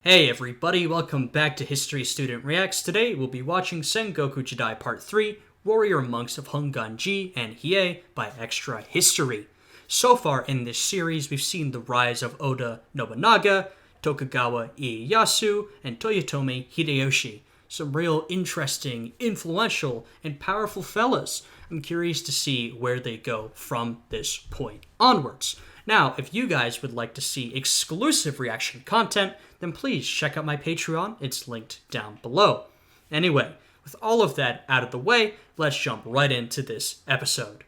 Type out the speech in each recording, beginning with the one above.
Hey everybody, welcome back to History Student Reacts. Today we'll be watching Sengoku Jidai Part 3, Warrior Monks of Hongan-ji and Hiei by Extra History. So far in this series, we've seen the rise of Oda Nobunaga, Tokugawa Ieyasu, and Toyotomi Hideyoshi. Some real interesting, influential, and powerful fellas. I'm curious to see where they go from this point onwards. Now, if you guys would like to see exclusive reaction content, then please check out my Patreon. It's linked down below. Anyway, with all of that out of the way, let's jump right into this episode.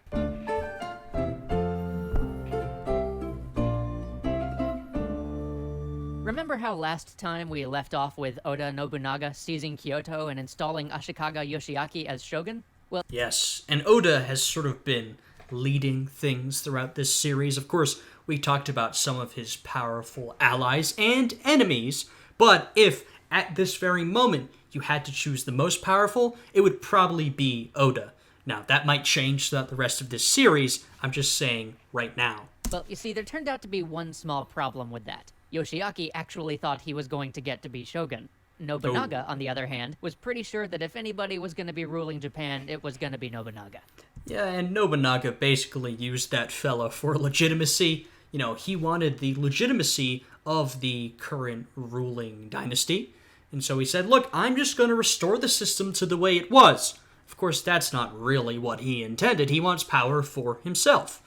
Remember how last time we left off with Oda Nobunaga seizing Kyoto and installing Ashikaga Yoshiaki as shogun? Well, yes, and Oda has sort of been leading things throughout this series. Of course, we talked about some of his powerful allies and enemies, but if at this very moment you had to choose the most powerful, it would probably be Oda. Now, that might change throughout the rest of this series. I'm just saying right now. well, you see, there turned out to be one small problem with that. Yoshiaki actually thought he was going to get to be shogun. Nobunaga, on the other hand, was pretty sure that if anybody was going to be ruling Japan, it was going to be Nobunaga. Yeah, and Nobunaga basically used that fella for legitimacy. You know, he wanted the legitimacy of the current ruling dynasty. And so he said, look, I'm just going to restore the system to the way it was. Of course, that's not really what he intended. He wants power for himself,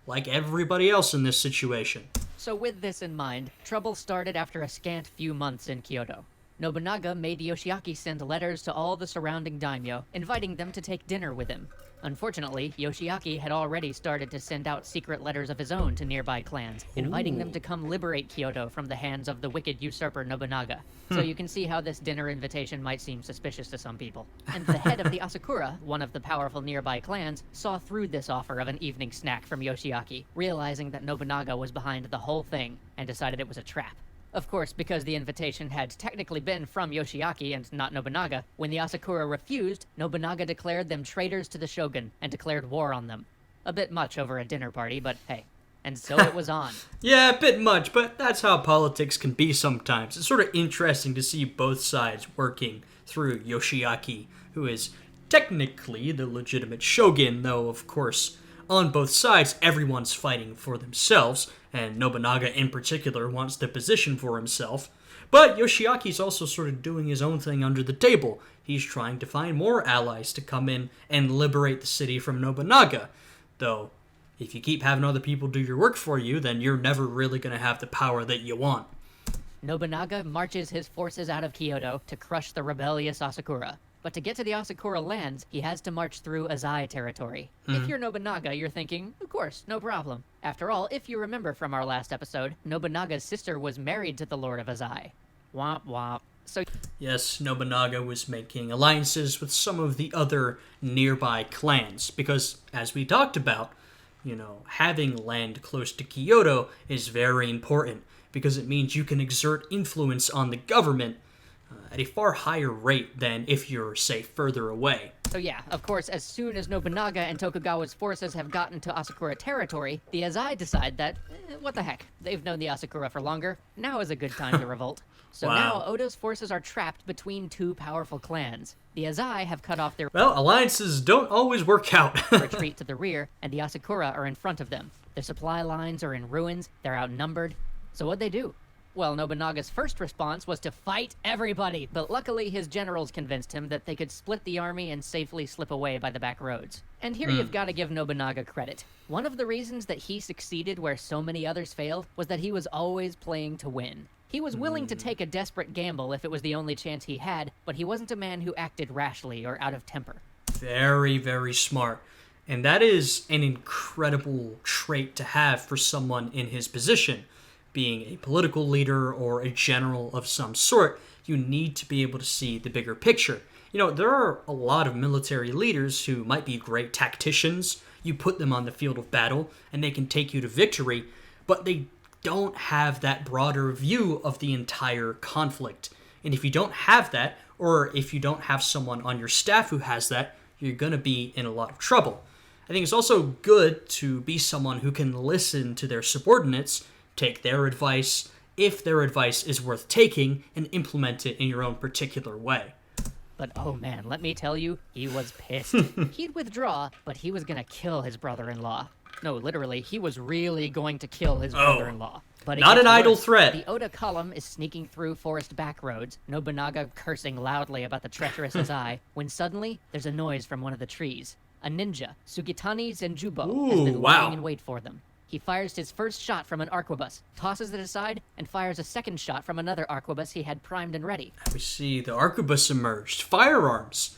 like everybody else in this situation. So with this in mind, trouble started after a scant few months in Kyoto. Nobunaga made Yoshiaki send letters to all the surrounding daimyo, inviting them to take dinner with him. Unfortunately, Yoshiaki had already started to send out secret letters of his own to nearby clans, inviting them to come liberate Kyoto from the hands of the wicked usurper Nobunaga. So you can see how this dinner invitation might seem suspicious to some people. And the head of the Asakura, one of the powerful nearby clans, saw through this offer of an evening snack from Yoshiaki, realizing that Nobunaga was behind the whole thing, and decided it was a trap. Of course, because the invitation had technically been from Yoshiaki and not Nobunaga, when the Asakura refused, Nobunaga declared them traitors to the shogun and declared war on them. A bit much over a dinner party, but hey. And so it was on. Yeah, a bit much, but that's how politics can be sometimes. It's sort of interesting to see both sides working through Yoshiaki, who is technically the legitimate shogun, though, of course, on both sides, everyone's fighting for themselves, and Nobunaga in particular wants the position for himself. But Yoshiaki's also sort of doing his own thing under the table. He's trying to find more allies to come in and liberate the city from Nobunaga. Though, if you keep having other people do your work for you, then you're never really going to have the power that you want. Nobunaga marches his forces out of Kyoto to crush the rebellious Asakura. But to get to the Asakura lands, he has to march through Azai territory. If you're Nobunaga, you're thinking, of course, no problem. After all, if you remember from our last episode, Nobunaga's sister was married to the Lord of Azai. Womp womp. So yes, Nobunaga was making alliances with some of the other nearby clans, because, as we talked about, you know, having land close to Kyoto is very important, because it means you can exert influence on the government at a far higher rate than if you're, say, further away. So yeah, of course, as soon as Nobunaga and Tokugawa's forces have gotten to Asakura territory, the Azai decide that, what the heck, they've known the Asakura for longer, now is a good time to revolt. So Wow. Now Oda's forces are trapped between two powerful clans. The Azai have cut off their Well, alliances don't always work out. retreat to the rear, and the Asakura are in front of them. Their supply lines are in ruins, they're outnumbered. So what'd they do? Well, Nobunaga's first response was to fight everybody, but luckily his generals convinced him that they could split the army and safely slip away by the back roads. And here you've got to give Nobunaga credit. One of the reasons that he succeeded where so many others failed was that he was always playing to win. He was willing to take a desperate gamble if it was the only chance he had, but he wasn't a man who acted rashly or out of temper. Very, very smart. And that is an incredible trait to have for someone in his position. Being a political leader or a general of some sort, you need to be able to see the bigger picture. You know, there are a lot of military leaders who might be great tacticians. You put them on the field of battle, and they can take you to victory, but they don't have that broader view of the entire conflict. And if you don't have that, or if you don't have someone on your staff who has that, you're going to be in a lot of trouble. I think it's also good to be someone who can listen to their subordinates, take their advice, if their advice is worth taking and implement it in your own particular way. But oh man, let me tell you, he was pissed. He'd withdraw, but he was gonna kill his brother-in-law. No, literally, he was really going to kill his brother-in-law. But not an idle threat. The Oda column is sneaking through forest back roads, Nobunaga cursing loudly about the treacherous Azai, when suddenly there's a noise from one of the trees. A ninja, Sugitani Zenjubo, has been lying in wait for them. He fires his first shot from an arquebus, tosses it aside, and fires a second shot from another arquebus he had primed and ready. We see the arquebus emerged, firearms.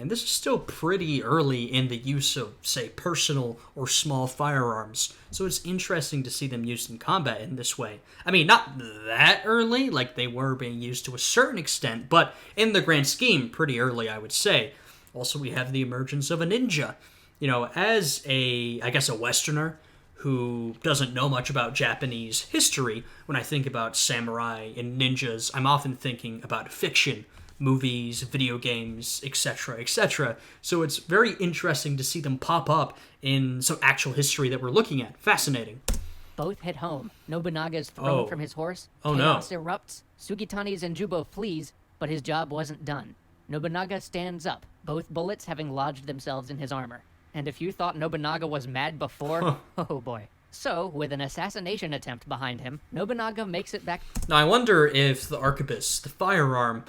And this is still pretty early in the use of, say, personal or small firearms. So it's interesting to see them used in combat in this way. I mean, not that early, like they were being used to a certain extent, but in the grand scheme, pretty early, I would say. Also, we have the emergence of a ninja. You know, as a Westerner who doesn't know much about Japanese history, when I think about samurai and ninjas, I'm often thinking about fiction, movies, video games, etc., etc. So it's very interesting to see them pop up in some actual history that we're looking at. Fascinating. Both hit home. Nobunaga is thrown from his horse. Oh Chaos no. erupts. Sugitani Zenjubo flees, but his job wasn't done. Nobunaga stands up, both bullets having lodged themselves in his armor. And if you thought Nobunaga was mad before, oh boy. So, with an assassination attempt behind him, Nobunaga makes it back. Now I wonder if the arquebus, the firearm,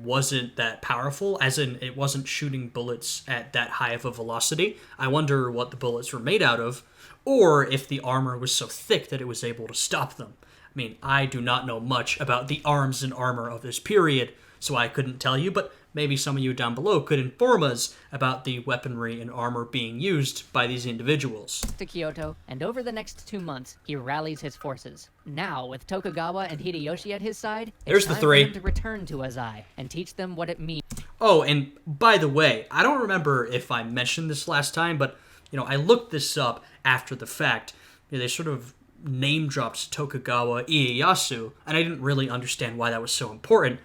wasn't that powerful, as in it wasn't shooting bullets at that high of a velocity. I wonder what the bullets were made out of, or if the armor was so thick that it was able to stop them. I mean, I do not know much about the arms and armor of this period, so I couldn't tell you, but maybe some of you down below could inform us about the weaponry and armor being used by these individuals. To Kyoto, and over the next 2 months, he rallies his forces. Now, with Tokugawa and Hideyoshi at his side, There's it's the time three. for him to return to Azai and teach them what it means. Oh, and by the way, I don't remember if I mentioned this last time, but, you know, I looked this up after the fact. You know, they sort of name-dropped Tokugawa Ieyasu, and I didn't really understand why that was so important.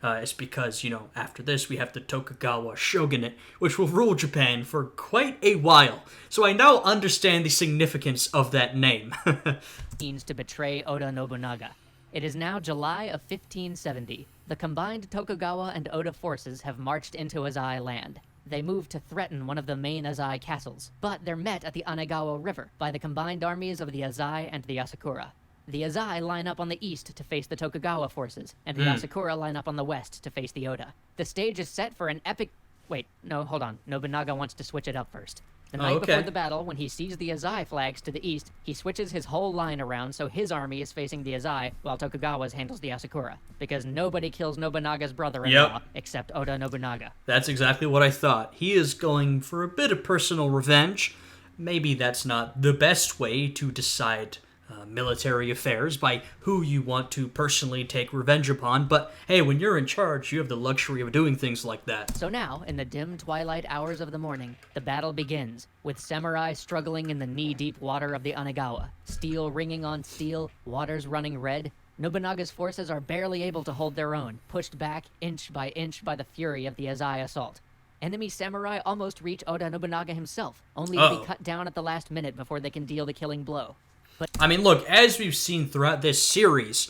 It's because, you know, after this we have the Tokugawa shogunate, which will rule Japan for quite a while. So I now understand the significance of that name. Means to betray Oda Nobunaga. It is now July of 1570. The combined Tokugawa and Oda forces have marched into Azai land. They move to threaten one of the main Azai castles, but they're met at the Anegawa River by the combined armies of the Azai and the Asakura. The Azai line up on the east to face the Tokugawa forces, and the Asakura line up on the west to face the Oda. The stage is set for an epic... Wait, no, hold on. Nobunaga wants to switch it up first. The night before the battle, when he sees the Azai flags to the east, he switches his whole line around so his army is facing the Azai, while Tokugawa's handles the Asakura. Because nobody kills Nobunaga's brother-in-law except Oda Nobunaga. That's exactly what I thought. He is going for a bit of personal revenge. Maybe that's not the best way to decide military affairs, by who you want to personally take revenge upon, but hey, when you're in charge, you have the luxury of doing things like that. So now, in the dim twilight hours of the morning, the battle begins, with samurai struggling in the knee-deep water of the Anegawa, steel ringing on steel, waters running red. Nobunaga's forces are barely able to hold their own, pushed back inch by the fury of the Azai assault. Enemy samurai almost reach Oda Nobunaga himself, only to be cut down at the last minute before they can deal the killing blow. But I mean, look, as we've seen throughout this series,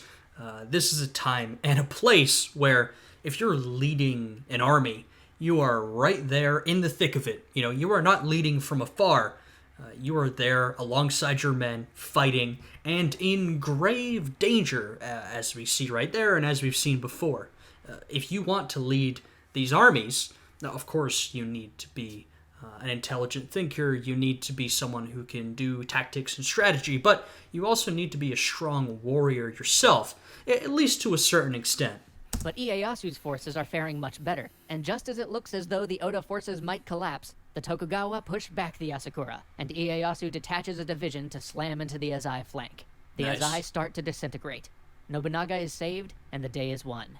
this is a time and a place where if you're leading an army, you are right there in the thick of it. You know, you are not leading from afar. You are there alongside your men, fighting, and in grave danger, as we see right there and as we've seen before. If you want to lead these armies, now, of course, you need to be an intelligent thinker, you need to be someone who can do tactics and strategy, but you also need to be a strong warrior yourself, at least to a certain extent. But Ieyasu's forces are faring much better, and just as it looks as though the Oda forces might collapse, the Tokugawa push back the Asakura, and Ieyasu detaches a division to slam into the Azai flank. The Azai start to disintegrate. Nobunaga is saved, and the day is won.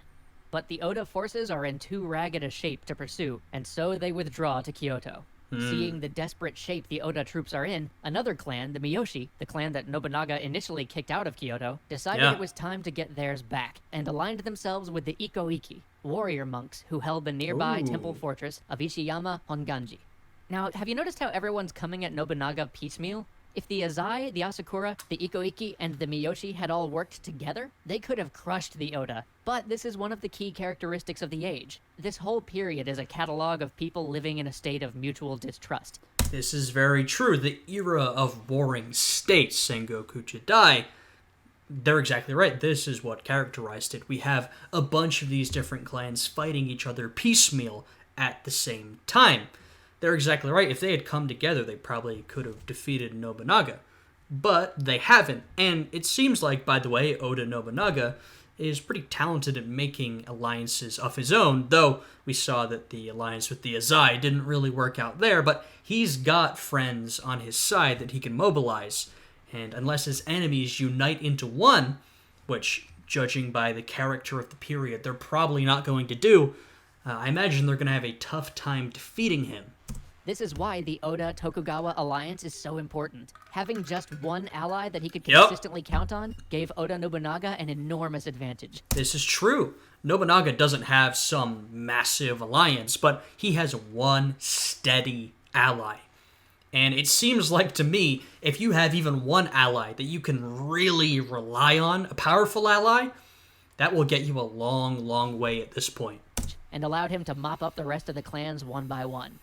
But the Oda forces are in too ragged a shape to pursue, and so they withdraw to Kyoto. Seeing the desperate shape the Oda troops are in, another clan, the Miyoshi, the clan that Nobunaga initially kicked out of Kyoto, decided it was time to get theirs back, and aligned themselves with the Iko-Iki, warrior monks who held the nearby temple fortress of Ishiyama Honganji. Now, have you noticed how everyone's coming at Nobunaga piecemeal? If the Azai, the Asakura, the Iko-Iki, and the Miyoshi had all worked together, they could have crushed the Oda. But this is one of the key characteristics of the age. This whole period is a catalog of people living in a state of mutual distrust. This is very true. The era of warring states, Sengoku Jidai, they're exactly right. This is what characterized it. We have a bunch of these different clans fighting each other piecemeal at the same time. They're exactly right. If they had come together, they probably could have defeated Nobunaga. But they haven't. And it seems like, by the way, Oda Nobunaga is pretty talented at making alliances of his own, though we saw that the alliance with the Azai didn't really work out there, but he's got friends on his side that he can mobilize. And unless his enemies unite into one, which, judging by the character of the period, they're probably not going to do, I imagine they're going to have a tough time defeating him. This is why the Oda-Tokugawa alliance is so important. Having just one ally that he could consistently count on gave Oda Nobunaga an enormous advantage. This is true. Nobunaga doesn't have some massive alliance, but he has one steady ally. And it seems like to me, if you have even one ally that you can really rely on, a powerful ally, that will get you a long, long way at this point. And allowed him to mop up the rest of the clans one by one.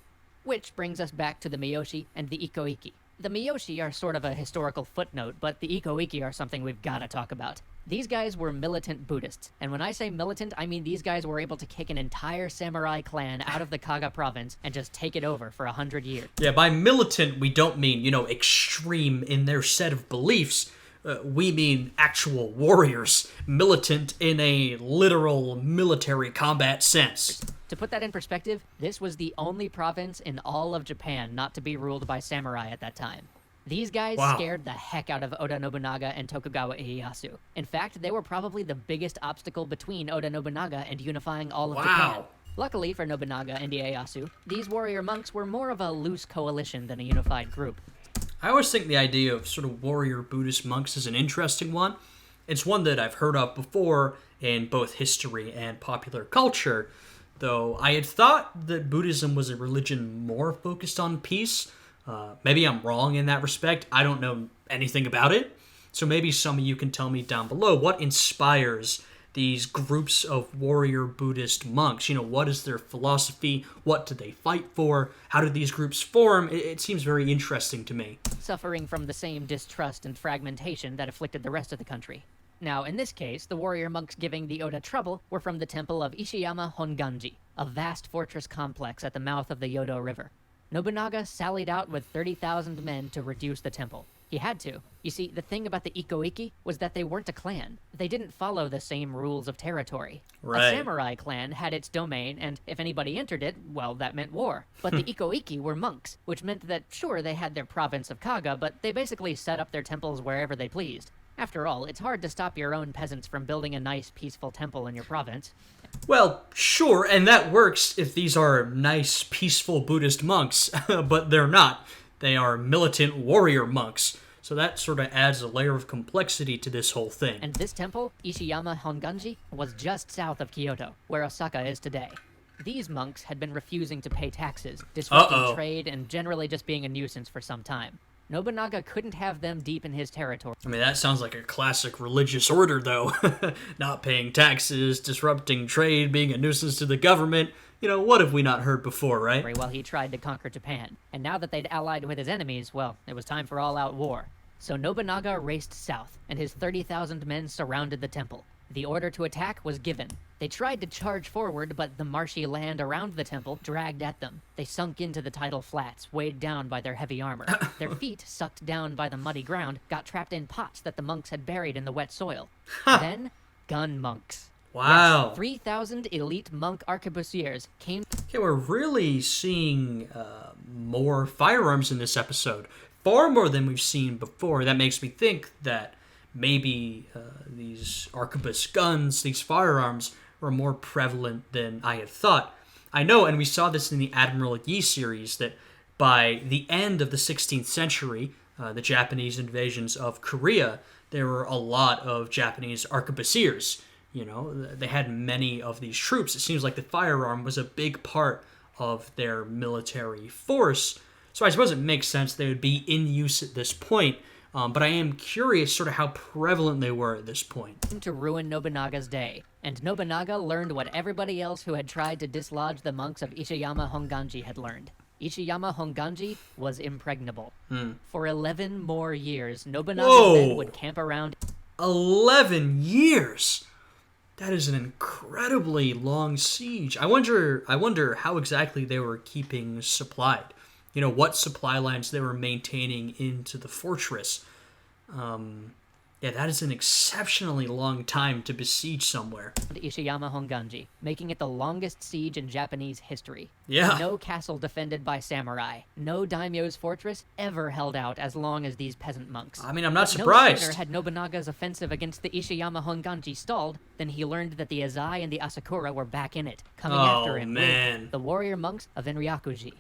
Which brings us back to the Miyoshi and the Iko-Iki. The Miyoshi are sort of a historical footnote, but the Iko-Iki are something we've got to talk about. These guys were militant Buddhists, and when I say militant, I mean these guys were able to kick an entire samurai clan out of the Kaga province and just take it over for 100 years. Yeah, by militant, we don't mean, extreme in their set of beliefs. We mean actual warriors, militant in a literal military combat sense. To put that in perspective, this was the only province in all of Japan not to be ruled by samurai at that time. These guys scared the heck out of Oda Nobunaga and Tokugawa Ieyasu. In fact, they were probably the biggest obstacle between Oda Nobunaga and unifying all of Japan. Luckily for Nobunaga and Ieyasu, these warrior monks were more of a loose coalition than a unified group. I always think the idea of sort of warrior Buddhist monks is an interesting one. It's one that I've heard of before in both history and popular culture, though I had thought that Buddhism was a religion more focused on peace. Maybe I'm wrong in that respect. I don't know anything about it. So maybe some of you can tell me down below what inspires these groups of warrior Buddhist monks. What is their philosophy? What do they fight for? How did these groups form? It seems very interesting to me. Suffering from the same distrust and fragmentation that afflicted the rest of the country. Now, in this case, the warrior monks giving the Oda trouble were from the temple of Ishiyama Honganji, a vast fortress complex at the mouth of the Yodo River. Nobunaga sallied out with 30,000 men to reduce the temple. He had to. You see, the thing about the Iko-Iki was that they weren't a clan. They didn't follow the same rules of territory. Right. A samurai clan had its domain, and if anybody entered it, well, that meant war. But the Iko-Iki were monks, which meant that, sure, they had their province of Kaga, but they basically set up their temples wherever they pleased. After all, it's hard to stop your own peasants from building a nice, peaceful temple in your province. Well, sure, and that works if these are nice, peaceful Buddhist monks, but they're not. They are militant warrior monks. So that sort of adds a layer of complexity to this whole thing. And this temple, Ishiyama Honganji, was just south of Kyoto, where Osaka is today. These monks had been refusing to pay taxes, disrupting trade, and generally just being a nuisance for some time. Nobunaga couldn't have them deep in his territory. I mean, that sounds like a classic religious order, though. Not paying taxes, disrupting trade, being a nuisance to the government. What have we not heard before, right? While he tried to conquer Japan. And now that they'd allied with his enemies, well, it was time for all-out war. So Nobunaga raced south, and his 30,000 men surrounded the temple. The order to attack was given. They tried to charge forward, but the marshy land around the temple dragged at them. They sunk into the tidal flats, weighed down by their heavy armor. Their feet, sucked down by the muddy ground, got trapped in pots that the monks had buried in the wet soil. Then, gun monks. Wow. Yes, 3,000 elite monk arquebusiers came... Okay, we're really seeing more firearms in this episode. Far more than we've seen before. That makes me think that maybe these arquebus guns, these firearms, were more prevalent than I had thought. I know, and we saw this in the Admiral Yi series, that by the end of the 16th century, the Japanese invasions of Korea, there were a lot of Japanese arquebusiers. They had many of these troops. It seems like the firearm was a big part of their military force. So I suppose it makes sense they would be in use at this point, but I am curious sort of how prevalent they were at this point. To ruin Nobunaga's day, and Nobunaga learned what everybody else who had tried to dislodge the monks of Ishiyama Honganji had learned. Ishiyama Honganji was impregnable. For 11 more years, Nobunaga's men would camp around. 11 years? That is an incredibly long siege. I wonder how exactly they were keeping supplied. What supply lines they were maintaining into the fortress. Yeah, that is an exceptionally long time to besiege somewhere. Ishiyama Honganji, making it the longest siege in Japanese history. Yeah. No castle defended by samurai. No daimyo's fortress ever held out as long as these peasant monks. I mean, I'm not No surprised. sooner had Nobunaga's offensive against the Ishiyama Honganji stalled than he learned that the Azai and the Asakura were back in it, coming after him with the warrior monks of Enryakuji.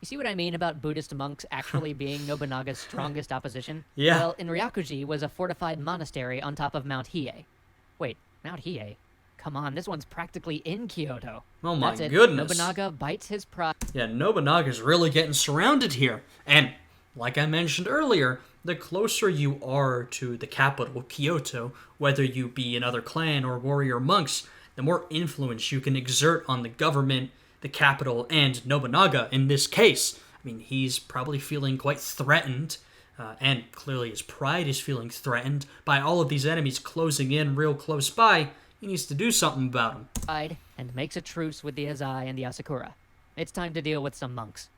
You see what I mean about Buddhist monks actually being Nobunaga's strongest opposition? Yeah. Well, Enryakuji was a fortified monastery on top of Mount Hiei. Wait, Mount Hiei? Come on, this one's practically in Kyoto. Oh my That's it. goodness. Nobunaga bites his pride. Yeah, Nobunaga's really getting surrounded here. And, like I mentioned earlier, the closer you are to the capital, Kyoto, whether you be another clan or warrior monks, the more influence you can exert on the government, the capital, and Nobunaga in this case. I mean, he's probably feeling quite threatened, and clearly his pride is feeling threatened by all of these enemies closing in real close by. He needs to do something about them. And makes a truce with the Azai and the Asakura. It's time to deal with some monks.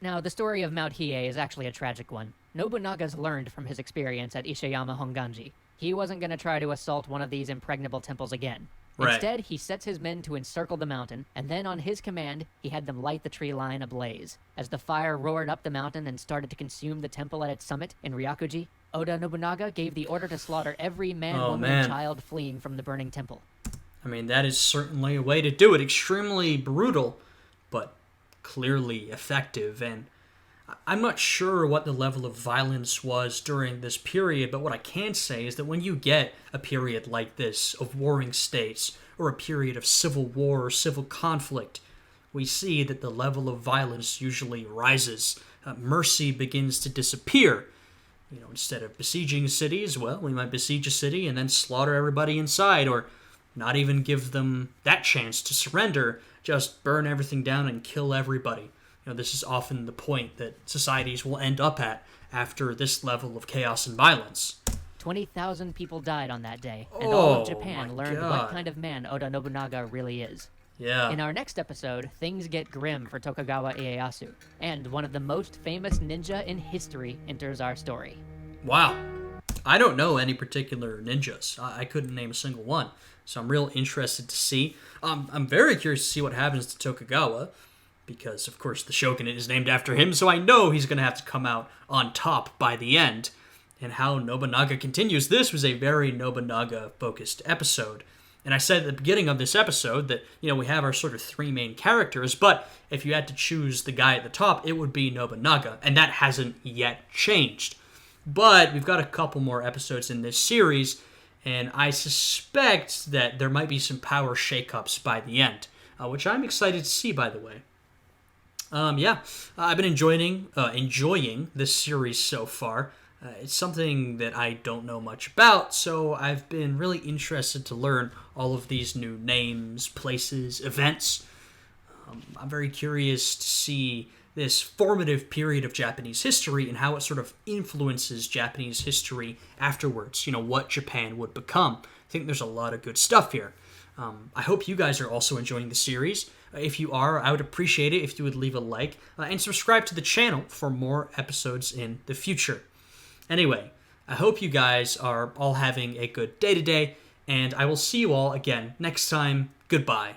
Now, the story of Mount Hiei is actually a tragic one. Nobunaga's learned from his experience at Ishiyama Honganji. He wasn't going to try to assault one of these impregnable temples again. Right. Instead, he sets his men to encircle the mountain, and then on his command, he had them light the tree line ablaze. As the fire roared up the mountain and started to consume the temple at its summit in Ryakuji, Oda Nobunaga gave the order to slaughter every man, woman, and child fleeing from the burning temple. I mean, that is certainly a way to do it. Extremely brutal, but clearly effective. And I'm not sure what the level of violence was during this period, but what I can say is that when you get a period like this of warring states, or a period of civil war or civil conflict, we see that the level of violence usually rises. Mercy begins to disappear. Instead of besieging cities, well, we might besiege a city and then slaughter everybody inside, or not even give them that chance to surrender, just burn everything down and kill everybody. This is often the point that societies will end up at after this level of chaos and violence. 20,000 people died on that day, and all of Japan learned God. what kind of man Oda Nobunaga really is. Yeah. In our next episode, things get grim for Tokugawa Ieyasu, and one of the most famous ninja in history enters our story. Wow. I don't know any particular ninjas. I couldn't name a single one, so I'm real interested to see. I'm very curious to see what happens to Tokugawa, because, of course, the shogunate is named after him, so I know he's going to have to come out on top by the end. And how Nobunaga continues. This was a very Nobunaga-focused episode. And I said at the beginning of this episode that, we have our sort of three main characters, but if you had to choose the guy at the top, it would be Nobunaga, and that hasn't yet changed. But we've got a couple more episodes in this series, and I suspect that there might be some power shakeups by the end, which I'm excited to see, by the way. I've been enjoying this series so far. It's something that I don't know much about, so I've been really interested to learn all of these new names, places, events. I'm very curious to see this formative period of Japanese history and how it sort of influences Japanese history afterwards, what Japan would become. I think there's a lot of good stuff here. I hope you guys are also enjoying the series. If you are, I would appreciate it if you would leave a like and subscribe to the channel for more episodes in the future. Anyway, I hope you guys are all having a good day today, and I will see you all again next time. Goodbye.